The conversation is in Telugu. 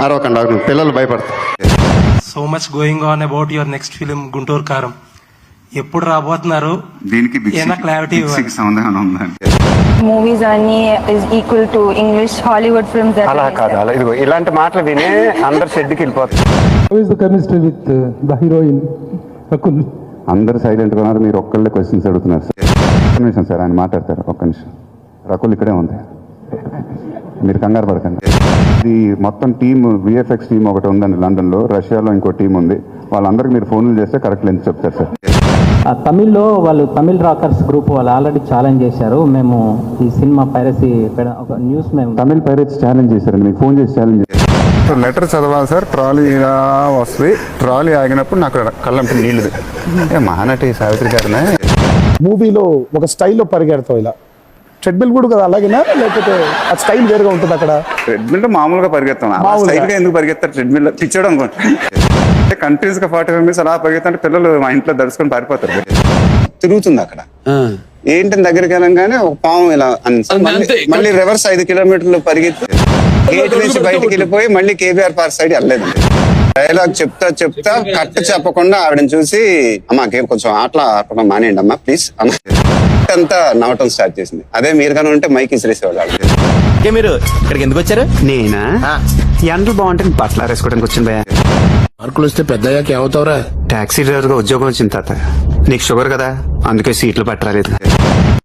అరవకండి, పిల్లలు భయపడతారు. So much going on about your next film Guntur కారం. ఎప్పుడు రాబోతున్నారు? దీనికి క్లారిటీ సందేహం ఉందండి. మూవీస్ అన్ని is equal to English Hollywood films. అలా కాదు, అలా ఇదిగో ఇలాంటి మాటలు వినే అందరు షెడ్కి వెళ్ళిపోతారు. Chemistry with the heroine Rakul. అందరు సైలెంట్ గా ఉన్నారు, మీరు ఒక్కళ్ళే క్వశ్చన్స్ అడుగుతున్నారు సార్. ఒక్క నిమిషం సార్, ఆయన మాట్లాడతారు. ఒక్క నిమిషం. రకుల్ ఇక్కడే ఉంది, మీరు కంగారు పడకండి. ఇది మొత్తం టీమ్, విఎఫ్ఎక్స్ టీమ్ ఒకటి ఉందండి లండన్లో, రష్యాలో ఇంకో టీం ఉంది. వాళ్ళందరికీ మీరు ఫోన్లు చేస్తే కరెక్ట్ లెంత్ చెప్తారు సార్. తమిళ్లో వాళ్ళు తమిళ్ రాకర్స్ గ్రూప్ వాళ్ళు ఆల్రెడీ ఛాలెంజ్ చేశారు. మేము ఈ సినిమా పైరసీ ఒక న్యూస్ మేము తమిళ్ పైరేట్స్ ఛాలెంజ్ చేశారండి, మీకు ఫోన్ చేసి ఛాలెంజ్ చేశారు. లెటర్ చదవాలి సార్. ట్రాలీ ఇలా వస్తుంది, ట్రాలీ ఆగినప్పుడు నాకు కళ్ళంటే నీళ్ళు. మహానటి సావిత్రి గారినే మూవీలో ఒక స్టైల్లో పరిగెడతావు ఇలా. ట్రెడ్మిల్ కూడా కదా అలాగేనా, లేకపోతే ఆ స్టైల్ వేరుగా ఉంటుంది అక్కడ? ట్రెడ్మిల్ మామూలుగా పరిగెత్తాం, స్టైల్గా ఎందుకు పరిగెత్తారు? ట్రెడ్మిల్ పిచ్చోడు అనుకోండి. కంటిన్యూస్ గా 45 minutes అలా పరిగెత్తంటే పిల్లలు మా ఇంట్లో దడుచుకొని పారిపోతారు. తిరుగుతుంది అక్కడ. ఏంటి దగ్గరికి వెళ్ళంగానే ఒక పాము ఇలా మళ్ళీ రివర్స్ 5 kilometers పరిగెత్తి గేట్ నుంచి బయటికి వెళ్ళిపోయి మళ్ళీ కేబీఆర్ పార్క్ సైడ్ వెళ్ళలేదు. డైలాగ్ చెప్తా కట్ చెప్పకుండా ఆవిడని చూసి, అమ్మా కొంచెం ఆటలు మానేయండి అమ్మా ప్లీజ్ అమ్మ అంతా నవ్వటం స్టార్ట్ చేసింది. అదే మీరు కానీ ఉంటే మైక్ ఇసిరేసేవాళ్ళు. మీరు ఇక్కడికి ఎందుకు వచ్చారు? నేనా ఎండలు బాగుంటే బట్టలు ఆరేసుకోవడానికి వచ్చింది భయ. మార్కులు వస్తే పెద్ద అయ్యాక ఏమవుతావురా? టాక్సీ డ్రైవర్ గా ఉద్యోగం వచ్చింది తాత. నీకు షుగర్ కదా, అందుకే సీట్లు పట్టరాలేదు.